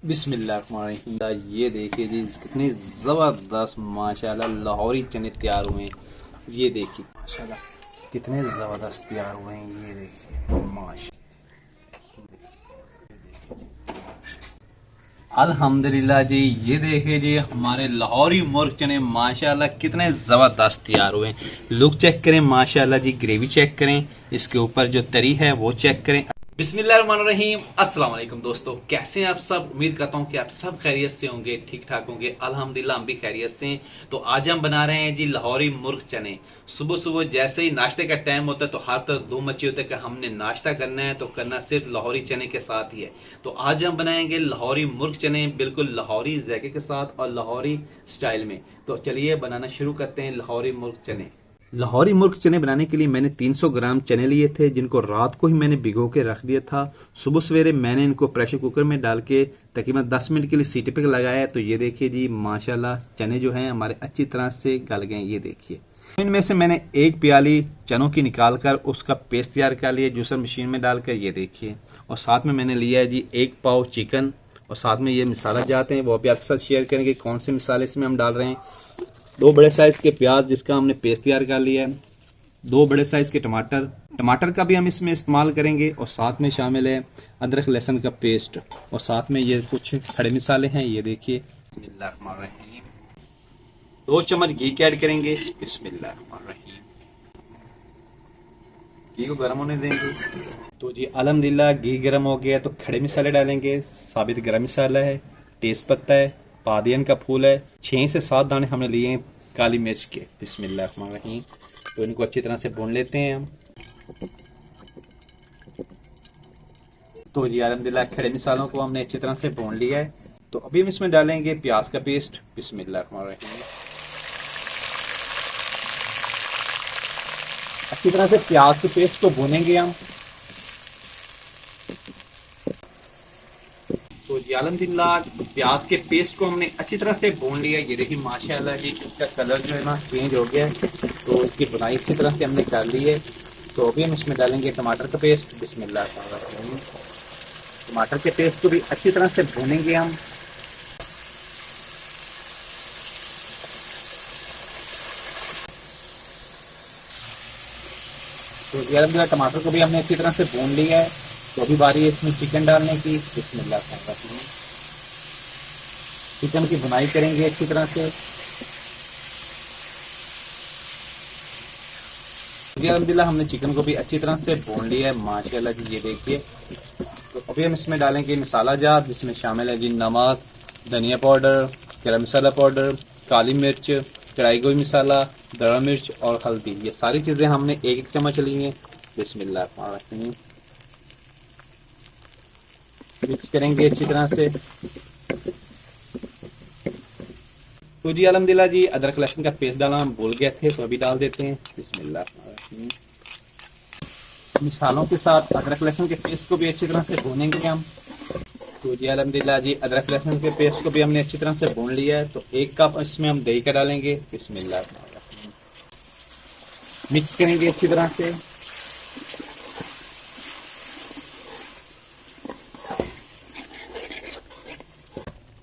बिस्मिल्लाहिर्रहमानिर्रहीम। ये देखिए जी कितनी ज़बरदस्त माशाल्लाह लाहौरी चने तैयार हुए हैं। ये देखिए माशाल्लाह कितने ज़बरदस्त तैयार हुए हैं। ये देखिए माशा अल्हम्दुलिल्लाह जी। ये देखिए जी हमारे लाहौरी मुर्ग चने माशाल्लाह कितने ज़बरदस्त तैयार हुए हैं। लुक चेक करें माशाल्लाह जी, ग्रेवी चेक करें, इसके ऊपर जो तरी है वो चेक करें। बिस्मिल्लाहिर्रहमानिर्रहीम। अस्सलाम वालेकुम दोस्तों, कैसे हैं आप सब। उम्मीद करता हूँ कि आप सब खैरियत से होंगे, ठीक ठाक होंगे। अल्हम्दुलिल्लाह हम भी खैरियत से हैं। तो आज हम बना रहे हैं जी लाहौरी मुर्ग चने। सुबह सुबह जैसे ही नाश्ते का टाइम होता है तो हर तरफ धूम मची होती है कि हमने नाश्ता करना है तो करना सिर्फ लाहौरी चने के साथ ही है। तो आज हम बनाएंगे लाहौरी मुर्ग चने, बिल्कुल लाहौरी जायके के साथ और लाहौरी स्टाइल में। तो चलिए बनाना शुरू करते हैं लाहौरी मुर्ग चने। लाहौरी मुर्ग चने बनाने के लिए मैंने 300 ग्राम चने लिए थे, जिनको रात को ही मैंने भिगो के रख दिया था। सुबह सवेरे मैंने इनको प्रेशर कुकर में डाल के तकरीबन 10 मिनट के लिए सीटी पे लगाया। तो ये देखिए जी माशाल्लाह चने जो हैं हमारे अच्छी तरह से गल गए। ये देखिए इनमें से मैंने एक प्याली चनों की निकाल कर उसका पेस्ट तैयार कर लिया जूसर मशीन में डालकर। ये देखिए, और साथ में मैंने लिया है जी 1 पाव चिकन, और साथ में ये मसाला जाते हैं वो भी आपके साथ शेयर करेंगे कौन से मसाले इसमें हम डाल रहे हैं। 2 बड़े साइज के प्याज जिसका हमने पेस्ट तैयार कर लिया है। 2 बड़े साइज के टमाटर का भी हम इसमें इस्तेमाल करेंगे, और साथ में शामिल है अदरक लहसुन का पेस्ट, और साथ में ये कुछ खड़े मसाले हैं। ये देखिए बिस्मिल्लाहिर्रहमानिर्रहीम। 2 चम्मच घी के ऐड करेंगे। बिस्मिल्लाहिर्रहमानिर्रहीम। घी को गर्म होने देंगे। तो जी अल्हम्दुलिल्लाह घी गर्म हो गया तो खड़े मसाले डालेंगे। साबित गरम मसाला है, तेज पत्ता है, पादियन का फूल है, 6 से 7 दाने हमने लिए हैं काली मिर्च के। बिस्मिल्लाहिर्रहमानिर्रहीम। तो इनको अच्छी तरह से भून लेते हैं हम। तो जी अल्हम्दुलिल्लाह खड़े मसालों को हमने अच्छी तरह से भून लिया है। तो अभी हम इसमें डालेंगे प्याज का पेस्ट। बिस्मिल्लाहिर्रहमानिर्रहीम। अच्छी तरह से प्याज के पेस्ट को भूनेंगे हम। तो जी अल्हम्दुलिल्लाह प्याज के पेस्ट को हमने अच्छी तरह से भून लिया। ये देखिए माशाल्लाह जी इसका कलर जो है ना चेंज हो गया है। तो इसकी बुनाई अच्छी तरह से हमने कर ली है। तो अभी हम इसमें डालेंगे टमाटर का पेस्ट। बिस्मिल्लाह। टमाटर के पेस्ट को भी अच्छी तरह से भूनेंगे हम। तो जी अल्हम्दुलिल्लाह टमाटर को भी हमने अच्छी तरह से भून लिया है। तो अभी बारी है इसमें चिकन डालने की। बिस्मिल्लाह। चिकन की बुनाई करेंगे अच्छी तरह से। जी अल्हम्दुलिल्लाह हमने चिकन को भी अच्छी तरह से भून लिया है माशाल्लाह जी। ये देखिए, तो अभी हम इसमें डालेंगे मसाला जात, जिसमें शामिल है जी नमक, धनिया पाउडर, गरम मसाला पाउडर, काली मिर्च, कढ़ाई गोई मसाला, दड़ा मिर्च और हल्दी। ये सारी चीज़ें हमने 1-1 चम्मच ली हैं। बिस्मिल्लाह। मिक्स करेंगे अच्छी तरह से। तो जी अल्हम्दुलिल्लाह जी अदरक लहसुन का पेस्ट डालना हम भूल गए थे, तो अभी डाल देते हैं। बिस्मिल्लाह। मसालों के साथ अदरक लहसुन के पेस्ट को भी अच्छी तरह से भूनेंगे हम। तो जी अल्हम्दुलिल्लाह जी अदरक लहसुन के पेस्ट को भी हमने अच्छी तरह से भून लिया है। तो 1 कप इसमें हम दही का डालेंगे। बिस्मिल्लाह। मिक्स करेंगे अच्छी तरह से।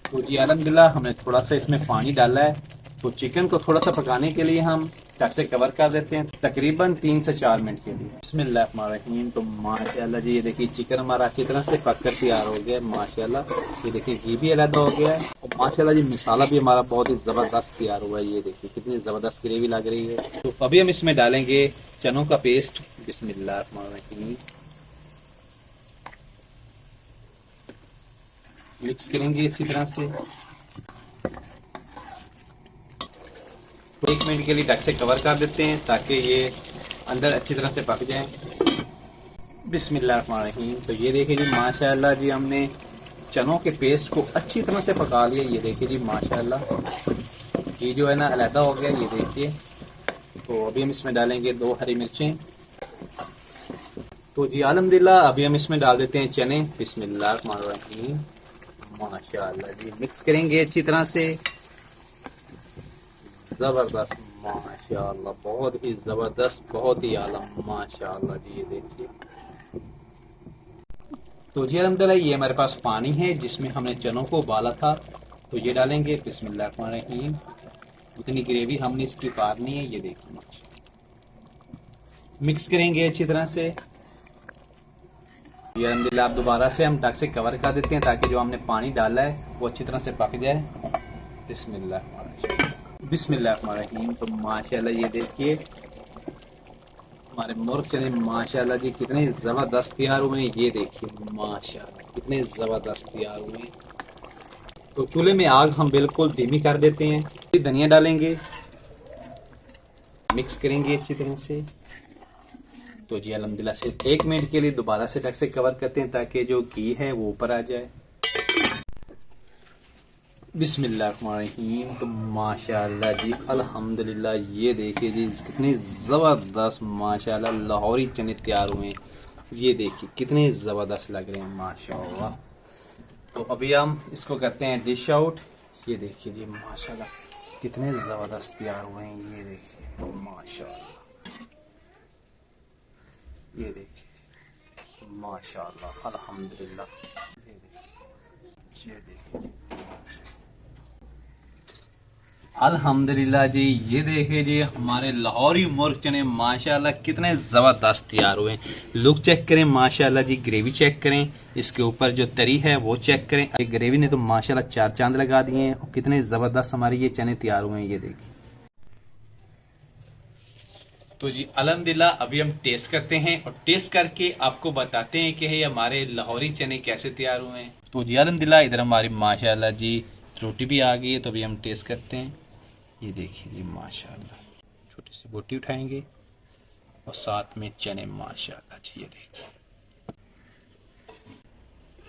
तो जी अल्हम्दुलिल्लाह हमने थोड़ा सा इसमें पानी डाला है। तो चिकन को थोड़ा सा पकाने के लिए हम ढक से कवर कर देते हैं तकरीबन 3 से 4 मिनट के लिए। बिस्मिल्लाहिर्रहमानिर्रहीम। तो माशाल्लाह जी ये देखिए चिकन हमारा अच्छी तरह से पक कर तैयार हो गया है माशाल्लाह। ये देखिए घी भी अलग हो गया है, और माशाल्लाह जी मसाला भी हमारा बहुत ही ज़बरदस्त तैयार हुआ है। ये देखिए कितनी ज़बरदस्त ग्रेवी लग रही है। तो अभी हम इसमें डालेंगे चनों का पेस्ट। बिस्मिल्लाहिर्रहमानिर्रहीम। मिक्स करेंगे अच्छी तरह से। तो 1 मिनट के लिए ढक से कवर कर देते हैं ताकि ये अंदर अच्छी तरह से पक जाए। बिस्मिल्लाहिर्रहमानिर्रहीम। तो ये देखिए जी माशाल्लाह जी हमने चनों के पेस्ट को अच्छी तरह से पका लिया। ये देखिए जी माशाल्लाह ये जो है ना अलहदा हो गया। ये देखिए, तो अभी हम इसमें डालेंगे 2 हरी मिर्चें। तो जी अल्हम्दुलिल्लाह अभी हम इसमें डाल देते हैं चने। बिस्मिल्लाहिर्रहमानिर्रहीम। माशाल्लाह जी मिक्स करेंगे अच्छी तरह से। जबरदस्त माशाल्लाह, बहुत ही जबरदस्त, बहुत ही आला माशाल्लाह जी। ये देखिए तो जी अलहम्दुलिल्लाह ये हमारे पास पानी है जिसमें हमने चनों को उबाला था, तो ये डालेंगे। बिस्मिल्लाहिर्रहमानिर्रहीम। इतनी ग्रेवी हमने इसकी उतारनी है, ये देखिए। मिक्स करेंगे अच्छी तरह से। ये अलहम्दुलिल्लाह आप दोबारा से हम ढक से कवर कर देते हैं ताकि जो हमने पानी डाला है वो अच्छी तरह से पक जाए। बिस्मिल्लाहिर्रहमानिर्रहीम। तो माशाल्लाह ये देखिए हमारे मुर्ग चने माशाल्लाह जी कितने ज़बरदस्त तैयार हुए हैं। ये देखिए माशाल्लाह कितने ज़बरदस्त तैयार हुए हैं। तो चूल्हे में आग हम बिल्कुल धीमी कर देते हैं। धनिया डालेंगे, मिक्स करेंगे अच्छी तरह से। तो जी अल्हम्दुलिल्लाह से 1 मिनट के लिए दोबारा से ढक से कवर करते हैं ताकि जो घी है वो ऊपर आ जाए। बिस्मिल्लाहिर्रहमानिर्रहीम। तो माशाल्लाह जी अल्हम्दुलिल्लाह ये देखिए जी कितने ज़बरदस्त माशाल्लाह लाहौरी चने तैयार हुए हैं। ये देखिए कितने ज़बरदस्त लग रहे हैं माशाल्लाह। तो अभी हम इसको करते हैं डिश आउट। ये देखिए जी माशाल्लाह कितने ज़बरदस्त तैयार हुए हैं। ये देखिए माशाल्लाह, ये देखिए माशाल्लाह अल्हम्दुलिल्लाह। ये देखिए अल्हम्दुलिल्लाह जी ये देखिए जी हमारे लाहौरी मुर्ग चने माशाल्लाह कितने ज़बरदस्त तैयार हुए हैं। लुक चेक करें माशाल्लाह जी, ग्रेवी चेक करें, इसके ऊपर जो तरी है वो चेक करें। ग्रेवी ने तो माशाल्लाह 4 चांद लगा दिए हैं और कितने ज़बरदस्त हमारे ये चने तैयार हुए हैं। ये देखिए। तो जी अल्हम्दुलिल्लाह अभी हम टेस्ट करते हैं और टेस्ट करके आपको बताते हैं कि ये हमारे लाहौरी चने कैसे तैयार हुए हैं। तो जी अल्हम्दुलिल्लाह इधर हमारी माशाल्लाह जी रोटी भी आ गई है, तो अभी हम टेस्ट करते हैं। ये देखिए जी माशाल्लाह छोटी सी बोटी उठाएंगे और साथ में चने माशाल्लाह जी। ये देखिए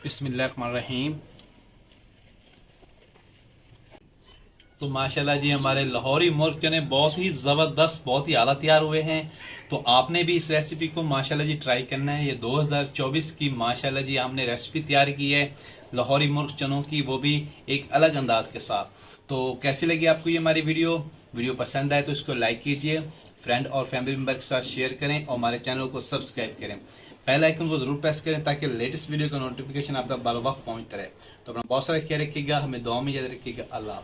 बिस्मिल्लाहिर्रहमानिर्रहीम। तो माशाल्लाह जी हमारे लाहौरी मुर्ग चने बहुत ही ज़बरदस्त, बहुत ही आला तैयार हुए हैं। तो आपने भी इस रेसिपी को माशाल्लाह जी ट्राई करना है। ये 2024 की माशाल्लाह जी हमने रेसिपी तैयार की है लाहौरी मुर्ग चनों की, वो भी एक अलग अंदाज के साथ। तो कैसी लगी आपको ये हमारी वीडियो पसंद आए तो इसको लाइक कीजिए, फ्रेंड और फैमिली मेम्बर के साथ शेयर करें और हमारे चैनल को सब्सक्राइब करें। बेल आइकन को जरूर प्रेस करें ताकि लेटेस्ट वीडियो का नोटिफिकेशन आप तक बार बार पहुंचता रहे। तो अपना बहुत सारा ख्याल रखिएगा, हमें दुआ में याद रखिएगा। अल्लाह।